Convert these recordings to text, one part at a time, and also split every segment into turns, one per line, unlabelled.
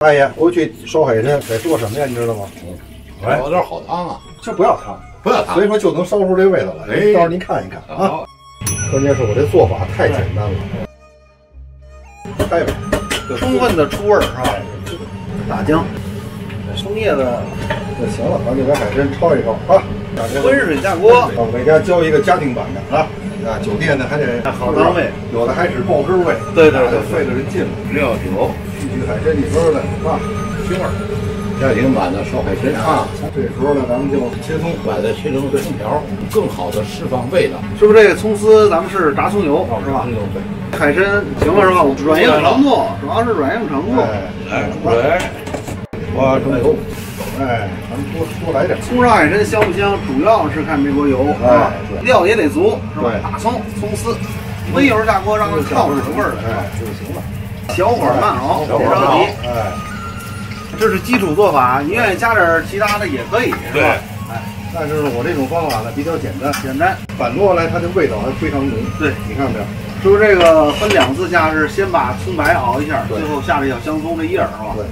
大爷，回去烧海参得做什么呀？你知道吗？
有点好汤啊，
就不要汤，
不要汤，
所以说就能烧出这味道来。
哎，
到时候您看一看啊。关键是我这做法太简单了，开吧，
充分的出味儿是吧？大姜、松叶子
就行了。咱就把海参焯一焯啊。
温水下锅。
我给大家教一个家庭版的啊。酒店呢还得
好汤味，
有的还是爆汁味。
对，
费了人劲了。
料酒
去海参里边的啊腥味儿。
家庭版的烧海参啊，
这时候呢，咱们就切葱，
把它切成葱条，更好的释放味道。
是不是这个葱丝咱们是炸葱油是吧？
对，
海参行了是吧？软硬程度，主要是软硬程度。
来，水，
花生油，哎，咱们多来点。
葱烧海参香不香？主要是看这锅油啊，料也得足，是吧？大葱、葱丝，温油下锅让它靠着味儿来，
就行了。
小火慢熬，别着急。
哎。
这是基础做法，你愿意加点其他的也可以，是吧？
哎，但是我这种方法呢比较简单，反过来它的味道还非常浓。对，你看到没有？
是不是这个分两次下是先把葱白熬一下，最后下这小香葱这叶儿，是吧？对。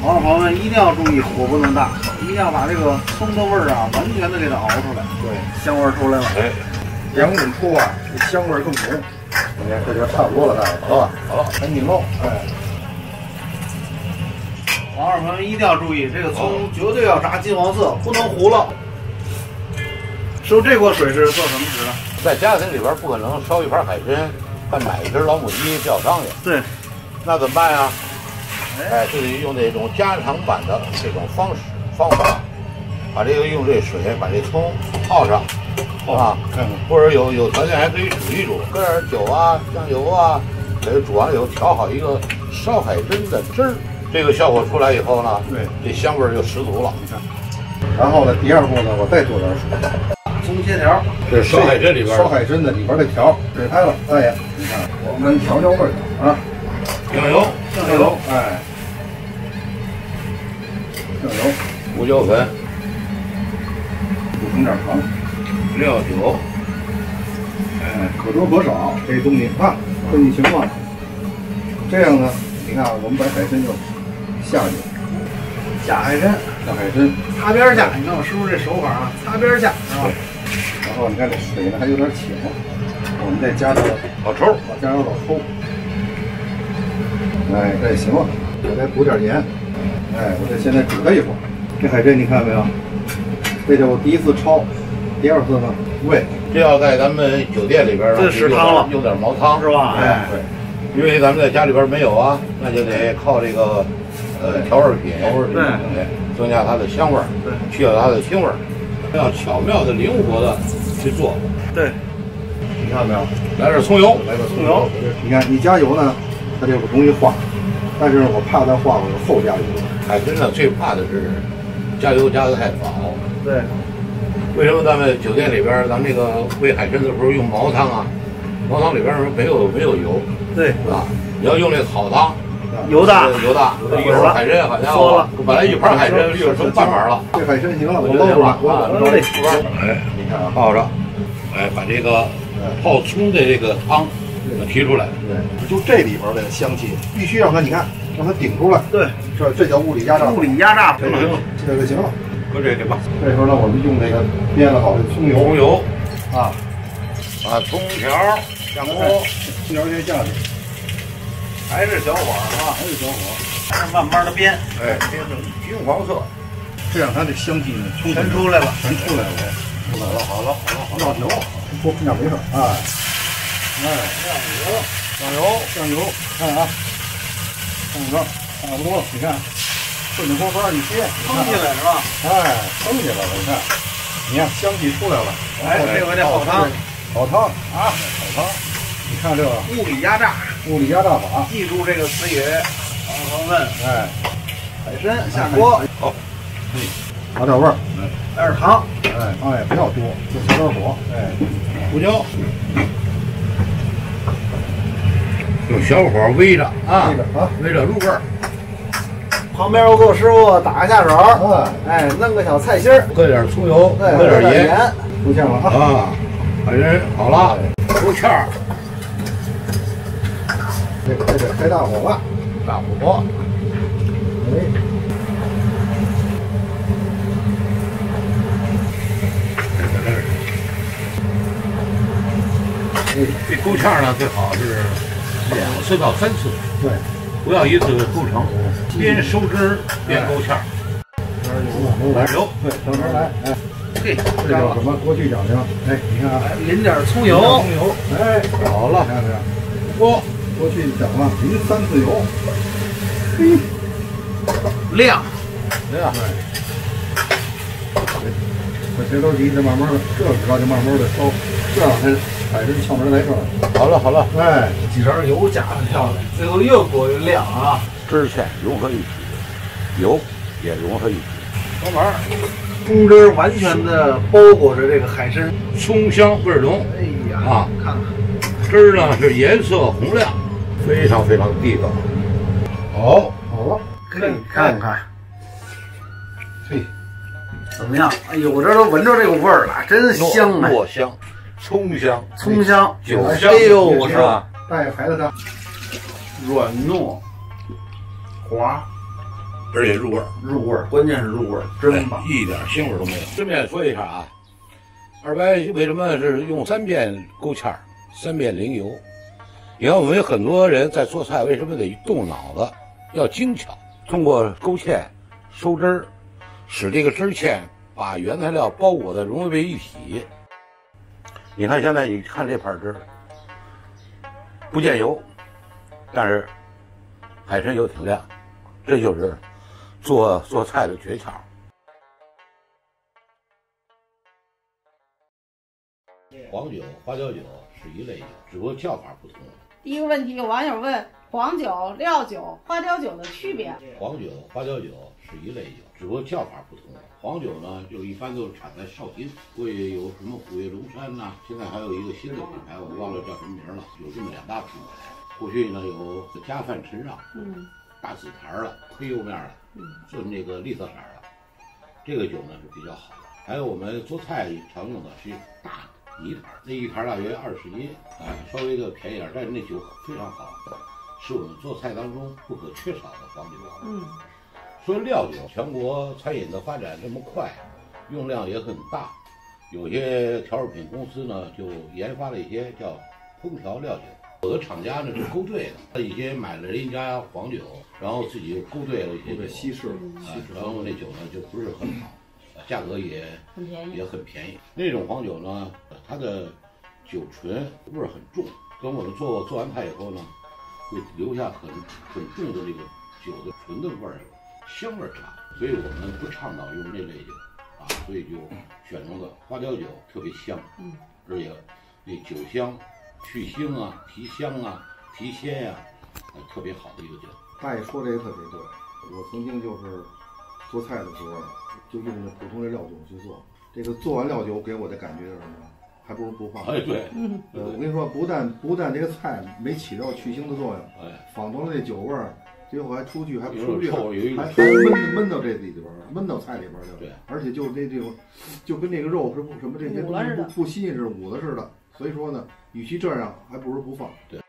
熬的朋友们一定要注意火不能大，一定要把这个葱的味儿啊完全的给它熬出来。对，香味儿出来了。哎，
两滚出啊，这香味儿更浓。你看这就差不多了，大爷。好了，好了，赶紧漏。哎。
网友朋友们一定要注意，这个葱绝对要炸金黄色，不能糊了。师傅，这锅水是做什么吃的？
在家庭里边不可能烧一盘海参，还买一只老母鸡吊汤去。
对，
那怎么办呀？哎，就得用这种家常版的这种方法，把这个用这水把这葱泡上，啊，或者有条件还可以煮一煮，搁点酒啊、酱油啊，给它煮完了以后调好一个烧海参的汁儿。这个效果出来以后呢，对，这香味儿就十足了。你看，
然后呢，第二步呢，我再做点水，
葱切条。
这烧海参里边，
烧海参的里边的条水开了，大爷，你看，我们调味儿啊，
酱油，
哎，酱油，
胡椒粉，
补充点糖，
料酒，
哎，可多可少，这东西啊，分你情况。这样呢，你看我们把海参就下去，
下海参，擦边下。你看我师傅这手法啊，擦边下，是吧？
然后你看这水呢还有点浅，我们再加点
老抽，
加点老抽。哎，这也行了，我再补点盐。哎，我这现在煮它一会儿。这海参你看没有？这就我第一次焯，第二次呢煨。
这要在咱们酒店里边呢，
这是汤了，
用点毛汤
是吧？
哎，对。因为咱们在家里边没有啊，那就得靠这个调味品，对，增加它的香味儿，对，去掉它的腥味儿，要巧妙的、灵活的去做。
对，
你看到没有？
来点葱油，
来点葱油。你看你加油呢，它就不容易化，但是我怕它化，我就后加油。
海参呢最怕的是加油加的太早。
对，
为什么咱们酒店里边咱们这个煨海参的时候用毛汤啊？毛汤里边没有油。对，是吧？你要用这好汤，
油大，
一会儿海参好家伙，本来一盘海参一会儿成半盘了。
这海参行了，
我捞出来，
我捞这出盘。
哎，你看啊，泡着，哎，把这个泡葱的这个汤提出来。
对，就这里边的香气，必须让它，你看，让它顶出来。
对，
这叫物理压榨。
物理压榨，
行了，
这个行了，
搁这里吧。
这时候呢，我们用这个煸了好的葱油啊，
把葱条下锅，
葱条先下去。
还是小火是吧？
还是小火，
还是慢慢的煸，
哎，煸成金黄色，
这样它的香气呢
全出来了，
出来了。好了，料酒，多喷点没事，哎，酱油，看啊，差不多了，你看，顺着锅边你切，
腾起来是吧？
哎，腾起来了，你看香气出来了。
哎，这回这好汤，
好汤啊，好汤。你看这个
物理压榨
法，
记住这个词语，朋友们。
哎，
海参下锅，
好，
调点味儿，
来点糖，
哎，不要多，就小点火，哎，
胡椒，用小火煨着啊，煨着入味儿。
旁边我给我师傅打个下手，哎，弄个小菜心儿，
搁点葱油，搁点盐，
出现了啊，
海参好了，勾芡儿。
这得开大火了，
大火，这勾芡呢，最好是2次到3次，
对，
不要一次勾成，边收汁边勾芡。
来油，对，等着来，哎，
嘿，
这叫什么？过去讲究，哎，你看啊，
淋点葱油，
葱油，哎，
好了，
看看，
锅
过去讲了，淋3次油，嘿，
亮，
亮，
这些都急着慢慢的，这时候就慢慢的烧，这样才海参窍门来事儿。
好了好了，
哎，
几勺油加的漂亮，最后越裹越亮啊！
汁芡融合一体，油也融合一体。
小碗，葱汁完全的包裹着这个海参，
葱香味儿浓。
哎呀，
啊，
看看
汁儿呢是颜色红亮，非常非常地道。好，
好了，
可以看看，
嘿，
怎么样？哎呦，我这都闻着这个味儿了，真香啊！
糯香、葱香、
葱香、
酒香，
哎呦，我说
是吧？
带孩子的，
软糯滑，
而且入味儿，
入味儿，关键是入味儿，真棒！
一点腥味儿都没有。顺便说一下啊，二白为什么是用3遍勾芡，3遍淋油？你看我们有很多人在做菜，为什么得动脑子，要精巧？通过勾芡、收汁儿，使这个汁芡把原材料包裹的融为一体。你看现在你看这盘汁，不见油，但是海参油挺亮，这就是做菜的诀窍。黄酒、花椒酒是一类酒，只不过叫法不同。
第一个问题，有网友问黄酒、料酒、花雕酒的区别。
黄酒、花椒酒是一类酒，只不过叫法不同。黄酒呢，就一般都是产在绍兴，会有什么虎跃龙山呐、现在还有一个新的品牌，我忘了叫什么名了，有这么2大品牌。过去呢有家范陈让，大紫檀了，黑釉面了，做那个绿色色的，这个酒呢是比较好的。还有我们做菜常用的是大泥坛，那一坛大约20斤，稍微的便宜点，但是那酒非常好，是我们做菜当中不可缺少的黄酒。说料酒，全国餐饮的发展这么快，用量也很大，有些调味品公司呢就研发了一些叫烹调料酒。有的厂家呢是勾兑的，一些买了人家黄酒，然后自己又勾兑了一些
稀释，
然后那酒呢就不是很好，价格也很便宜。那种黄酒呢，它的酒醇味儿很重，等我们做完菜以后呢，会留下很重的这个酒的醇的味儿，香味儿差，所以我们不倡导用这类酒啊，所以就选用的花雕酒特别香，而且那酒香。去腥啊，提香啊，提鲜呀、特别好的一个酒。
大爷说这个特别对，我曾经就是做菜的时候，就用那普通的料酒去做。这个做完料酒给我的感觉是什么？还不如不放。
哎，对，
我跟你说，不但这个菜没起到去腥的作用，反倒了这酒味儿，最后还出去，还闷到这里边，闷到菜里边去了。
对，
而且就这种，就跟那个肉是什么这些东西不新鲜似的，捂的似的。所以说呢，与其这样，还不如不放。
对。